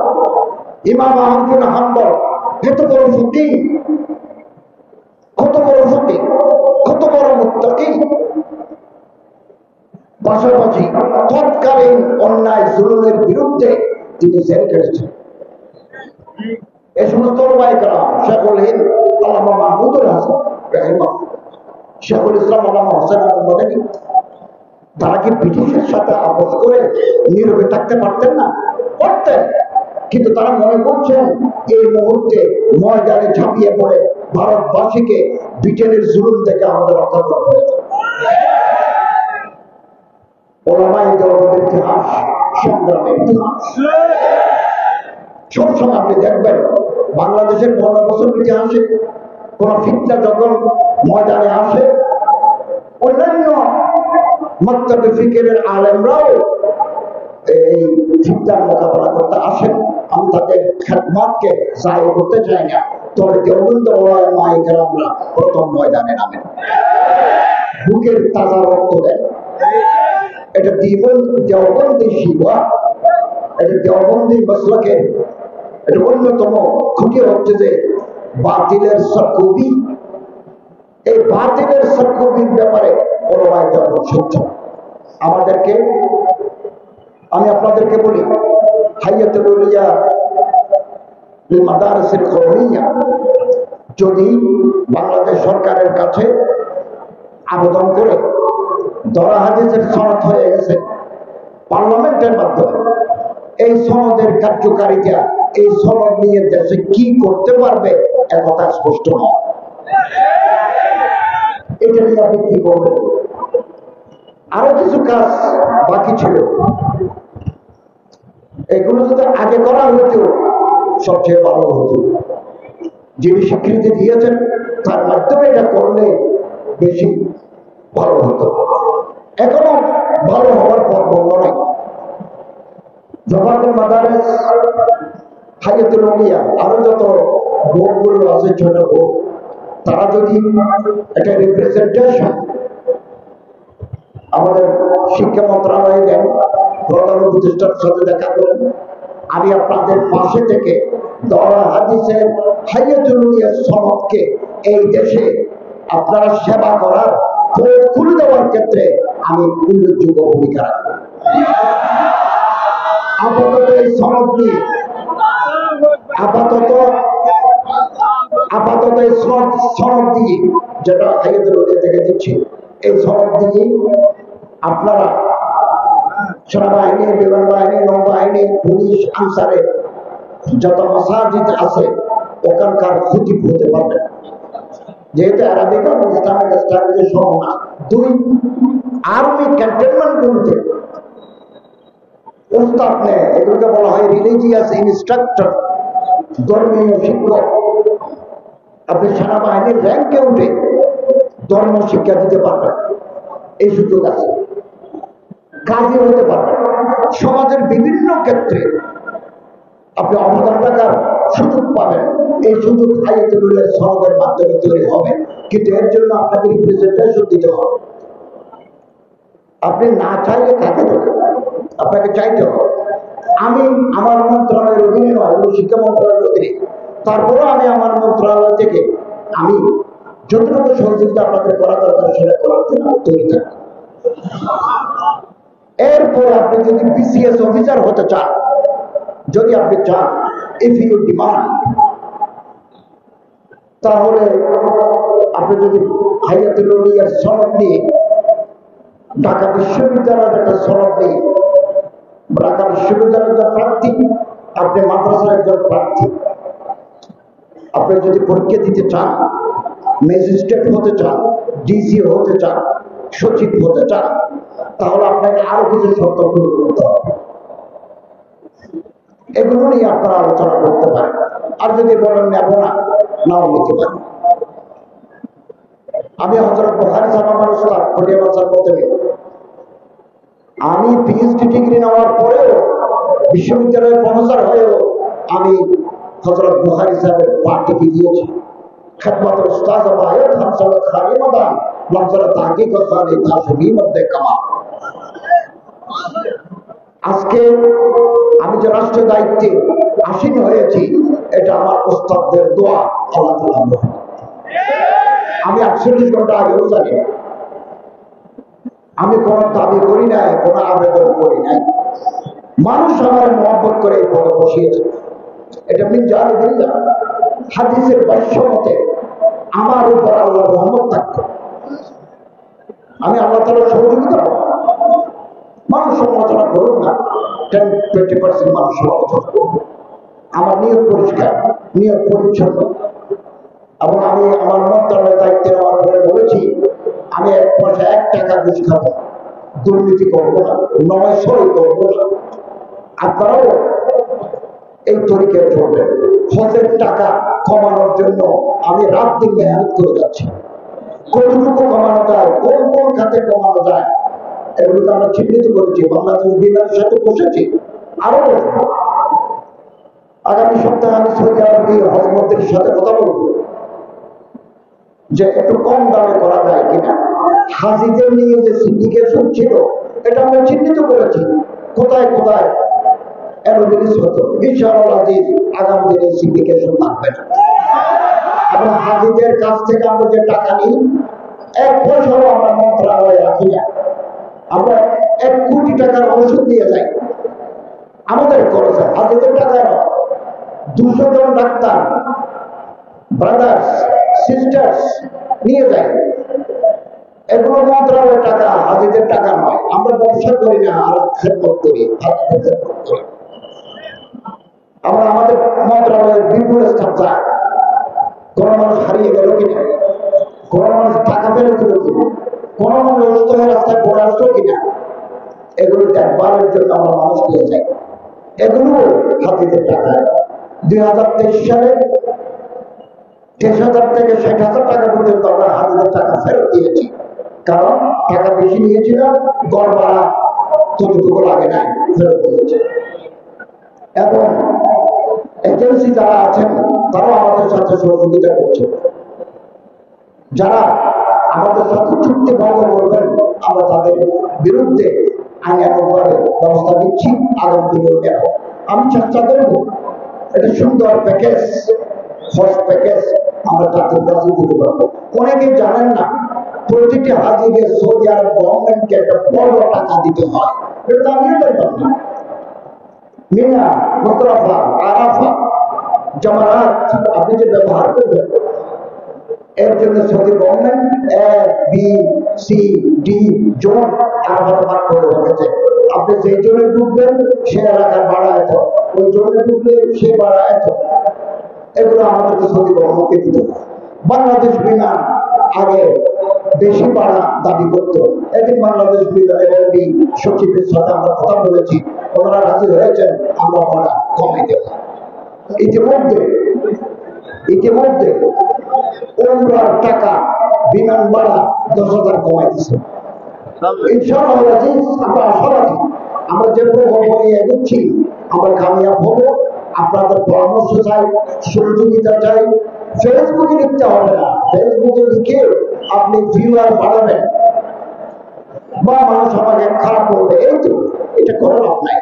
ইমাম আহমদ বিন হাম্বল এত বড় ফকিহ, কত বড় ফকিহ, কত বড় মুত্তাকি, পাশাপাশি তৎকালীন অন্যায় জুলুমের বিরুদ্ধে তিনি জেল কেটেছেন। এই সমস্ত ওলামায়ে কেরাম, শেখুল হিন্দ আল্লামা মাহমুদুল হাসান রাহিমাহুল্লাহ, শেখুল ইসলাম আল্লামা হোসেন আহমদ মাদানী, তারা কি ব্রিটিশের সাথে আপোষ করে নীরবে থাকতে পারতেন না? পারতেন, কিন্তু তারা মনে করছেন এই মুহূর্তে ময়দানে ঝাঁপিয়ে পড়ে ভারতবাসীকে ব্রিটেনের জুলুম থেকে আমাদের রক্ষা করা হয়েছে। ওলামায়ে কেরামের ইতিহাস সংগ্রামের ইতিহাস সবসময় আপনি দেখবেন বাংলাদেশের 15 বছর ইতিহাসে কোন ফিতনা যখন ময়দানে আসে, অন্যান্য মাকতাবে ফিকিরের আলেমরাও এই ফিতনার মোকাবেলা করতে আসেন। আমি তাদের খেদমতকে জাহির করতে চাই না, তবে দেওবন্দ ওলামায়ে কেরামরা প্রথম ময়দানে নামেন, বুকের তাজা রক্ত দেন। এটা দেওবন্দি শিবা, এটা দেওবন্দি মাসলাকের এটা অন্যতম খুঁটি হচ্ছে যে বাতিলের সরকুবি, এই বাতিলের সরকুবির ব্যাপারে ওলামায়ে কেরাম সত্য। আমাদেরকে, আমি আপনাদেরকে বলি, হাইয়াতুল আউলিয়া লিল মাদারিসিল কওমিয়া যদি বাংলাদেশ সরকারের কাছে আবেদন করে, দরা হাদিসের সনদ হয়ে গেছে পার্লামেন্টের মাধ্যমে, এই সনদের কার্যকারিতা, এই সনদ নিয়ে দেশে কি করতে পারবে একথা স্পষ্ট নয়। এটা নিয়ে আপনি কি করবেন? আরো কিছু কাজ বাকি ছিল, এগুলো যদি আগে করা হতো সবচেয়ে ভালো হতো। যিনি স্বীকৃতি দিয়েছেন তার মাধ্যমে এটা করলে বেশি ভালো হতো। এখনো ভালো হওয়ার পর বন্ধ নাই। জামাতুল মাদারিস, হাইয়াতুল আউলিয়া, আরো যত বোর্ডগুলো আছে ছোট বোর্ড, তারা যদি একটা রিপ্রেজেন্টেশন আমাদের শিক্ষা মন্ত্রণালয়ে দেন, প্রধান উপদেষ্টার সাথে দেখা করেন, আমি আপনাদের পাশে থেকে দরা হাদিসের হাইয়াতুল আউলিয়ার সনদকে এই দেশে আপনারা সেবা করার পথ খুলে দেওয়ার ক্ষেত্রে আমি উল্লেখযোগ্য ভূমিকা রাখবো। আপাতত এই সনদ নিয়ে আপাতত এই সনদ দিয়ে, যেটা হাইয়াতুল আউলিয়া থেকে দিচ্ছি, এই সনদ দিয়ে আপনারা সেনাবাহিনী, বিমান বাহিনী, নৌবাহিনী, পুলিশ, আনসারে যত মাসাজিদ আছে ওখানকার খতিব হতে পারবেন। যেহেতু আরবিক এবং ইসলামিক স্টাডিজের সমনা, 2 আর্মি ক্যান্টনমেন্ট গুলোতে উস্তাদ নেয়, এগুলোকে বলা হয় রিলিজিয়াস ইনস্ট্রাক্টর, ধর্মীয় শিক্ষক। আপনি সেনাবাহিনীর র্যাঙ্কে উঠে ধর্ম শিক্ষা দিতে পারবেন, এই সুযোগ আছে। কাজী হতে পারবেন, সমাজের বিভিন্ন ক্ষেত্রে আপনি অবদান রাখার সুযোগ পাবেন। এই সুযোগ হাইয়াতুল আউলিয়ার সনদের মাধ্যমে তৈরি হবে, কিন্তু এর জন্য আপনাকে রিপ্রেজেন্টেশন দিতে হবে। আপনি না চাইলে কাকে দেবেন? আপনাকে চাইতে হবে। আমি আমার মন্ত্রণালয়ের অধীনে নয়, শিক্ষা মন্ত্রণালয়ের অধীনে, তারপরেও আমি আমার মন্ত্রণালয় থেকে আমি যতটুকু সহযোগিতা আপনাদের করা দরকার সেটা করার জন্য তৈরি থাকি। এরপরে আপনি যদি বিসিএস অফিসার হতে চান, যদি আপনি চান, ইফ ইউ ডিমান্ড, তাহলে আপনি যদি হাইয়াতুল আউলিয়ার সনদ নিয়ে, ঢাকা বিশ্ববিদ্যালয়ের একটা সনদ নিয়ে, ঢাকা বিশ্ববিদ্যালয়ের যে প্রার্থী, আপনি মাদ্রাসার একজন প্রার্থী, আপনি যদি পরীক্ষা দিতে চান, ম্যাজিস্ট্রেট হতে চান, ডিসি হতে চান, সচিব হতে চান, তাহলে আপনাকে আরো কিছু শর্ত পূরণ করতে হবে। এগুলো নিয়ে আপনারা আলোচনা করতে পারেন। আর যদি বলেন নেব না, নাও নিতে পারেন। আমি হযরত বুখারী সাহেব আমার উস্তাদ ফটিয়া বাচ্চার মধ্যে, আমি পিএইচডি ডিগ্রি নেওয়ার পরেও, বিশ্ববিদ্যালয়ের প্রফেসর হয়েও আমি হযরত বুখারী সাহেবের পার্টিকে দিয়েছি। খেদমতের উস্তাদ বায়ত হামসালাত খালিমাদান লফজরা তাহকিক ও খালি তাশবীহ মধ্যে কামা। আজকে আমি যে রাষ্ট্র দায়িত্বে আসীন হয়েছি, এটা আমার উস্তাদদের দোয়া, আল্লাহ তাআলা। আমি 48 ঘন্টা আগেও জানি, আমি কোন দাবি করি নাই, কোন আবেদন করি নাই, মানুষ আমার মহব্বত করে এই পদে বসিয়েছে। এটা মিন জানিবিল্লাহ, হাদিসের ভাষ্য মতে আমার উপর আল্লাহর রহমত থাকতো, আমি আল্লাহ তাআলার সহযোগিতা পাবো। মানুষ সমালোচনা করুন না, 10-20% মানুষ সমালোচনা করবে। আমার নিয়ত পরিষ্কার, নিয়ত পরিচ্ছন্ন, এবং আমি আমার মন্ত্রণালয়ের দায়িত্বে নেওয়ার পরে বলেছি, আমি 1 পয়সা 1 টাকা ঘুষ খাবো, দুর্নীতি করবো না, নয় সই করবো না। আপনারাও এই তরিকায় চলবেন। হজের টাকা কমানোর জন্য আমি রাত দিন মেহনত করে যাচ্ছি। কতটুকু কমানো যায়, কোন কোন খাতে কমানো যায়, এগুলোকে আমরা চিহ্নিত করেছি। বাংলাদেশ বিমানের সাথে বসেছি, আরো বসবো। আগামী সপ্তাহে আমি সৌদি আরব হজ মন্ত্রীর সাথে কথা বলবো যে একটু কম দামে করা যায় কিনা। হাজিদের নিয়ে যে সিন্ডিকেশন ছিল, এটা আমরা চিহ্নিত করেছি কোথায় কোথায় এলোবিলিস হতো। ইনশাআল্লাহ আগামী দিনে সিন্ডিকেশন থাকবে না। এবং হাজিদের কাছ থেকে আমরা যে টাকা নিই, 1 পয়সাও আমরা মন্ত্রণালয়ে রাখি না। আমরা 1 কোটি টাকার ওষুধ দিয়ে যাই আমাদের খরচে, হাজিদের টাকা নয়। 200 জন ডাক্তার, ব্রাদার্স, সিস্টার্স নিয়ে যায়। এগুলো মন্ত্রণালয়ের টাকা, হাজিদের টাকা নয়। আমরা ব্যবসা করি না, আর খেদমত করি, হাজিদের খেদমত করি। আমরা আমাদের মন্ত্রণালয়ের বিপুল স্টাফ যায়। কোন মানুষ হারিয়ে গেল কিনা, কোন মানুষ টাকা ফেলে দিল কিনা, কোন মানুষ অসুস্থ হয়ে রাস্তায় পড়ে আসলো কিনা, এগুলো দেখভালের জন্য আমরা মানুষ দিয়ে যাই। এগুলো হাজিদের টাকা। 2023 সালে 23,000 থেকে 60,000 টাকা পর্যন্ত আমরা হাজিদের টাকা ফেরত দিয়েছি। কারণ টাকা বেশি নিয়েছিলাম, গড় ভাড়া ততটুকু লাগে নাই, ফেরত দিয়েছি। এবং এজেন্সি যারা আছেন, তারাও আমাদের সাথে সহযোগিতা করছে। যারা আমাদের সাথে চুক্তি ভঙ্গ করবেন, আমরা তাদের বিরুদ্ধে আইনানুগভাবে ব্যবস্থা নিচ্ছি। আগামী দিনেও নেব। আমি চেষ্টা করব একটা সুন্দর প্যাকেজ, ফার্স্ট প্যাকেজ আমরা তাদের কাছে দিতে পারবো। অনেকে জানেন না, প্রতিটি হাজিকে সৌদি আরব গভর্নমেন্টকে একটা বড় টাকা দিতে হয়। এটা তো আমিও জানতাম না। মিনা, মুতরাফা, আরাফা, জামারাত আপনি যে ব্যবহার করবেন, এর জন্য সৌদি গভর্নমেন্ট ABCD জোন আরাফাতে ভাগ করে রেখেছে। আপনি যেই জোনে ঢুকবেন সে এলাকার ভাড়া এত, ওই জোনে ঢুকলে সে ভাড়া এত। এগুলো আমাদেরকে সৌদি গভর্নমেন্টকে দিতে হয়। বাংলাদেশ বিমান আগে বেশি ভাড়া দাবি করতো। একদিন বাংলাদেশ বিমান সচিবের সাথে আমরা কথা বলেছি, ওনারা রাজি হয়েছেন আমরা ভাড়া কমাই দেব। ইতিমধ্যে ওমরার টাকা বিমান ভাড়া 10,000 কমাই দিচ্ছে। ইনশাআল্লাহ আমরা আশাবাদী, আমরা যে প্রকল্প নিয়ে এগোচ্ছি আমরা কামিয়াব হব। আপনাদের পরামর্শ চাই, সহযোগিতা চাই। ফেসবুকে লিখতে হবে না, ফেসবুকে লিখে আপনি ভিউয়ার বাড়াবেন বা মানুষ আমাকে খারাপ করবে, এই তো এটা করার লাভ নাই।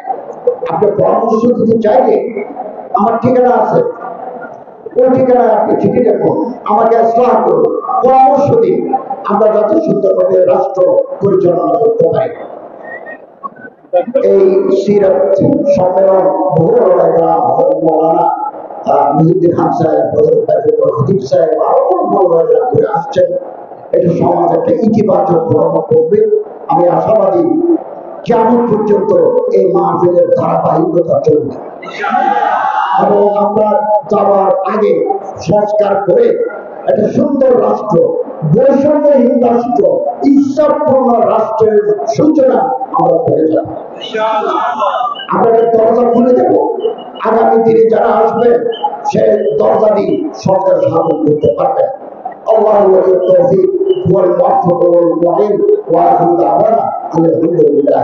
আপনি পরামর্শ দিতে চাইলে আমার ঠিকানা আছে, ওই ঠিকানায় আপনি চিঠি লিখুন, আমাকে আশ্রয় করুন, পরামর্শ দিন, আমরা যাতে সুন্দরভাবে রাষ্ট্র পরিচালনা করতে পারি। এই সিরাত সম্মেলন মৌলানা মুহিউদ্দিন খান সাহেব, খতিব সাহেব আরো বড় করে আসছেন। এটা সমাজ একটা ইতিবাচক প্রভাব পড়বে। আমি আশাবাদী কেমন পর্যন্ত এই মাহফিলের ধারাবাহিকতা চলবে এবং আমরা যাওয়ার আগে সংস্কার করে একটা সুন্দর রাষ্ট্র, বৈষম্যহীন রাষ্ট্র, ইচ্ছাপূর্ণ রাষ্ট্রের সূচনা আমরা করে যাব। আমরা দরজা খুলে দেব, আগামী দিনে যারা আসবে সে দরজা দিয়ে সরকার শাসন করতে পারবে। আল্লাহ তৌফিক ওয়াল মুওয়াফফাক ওয়াল মুঈন ওয়া আখিরু দাওয়ানা আলহামদুলিল্লাহ।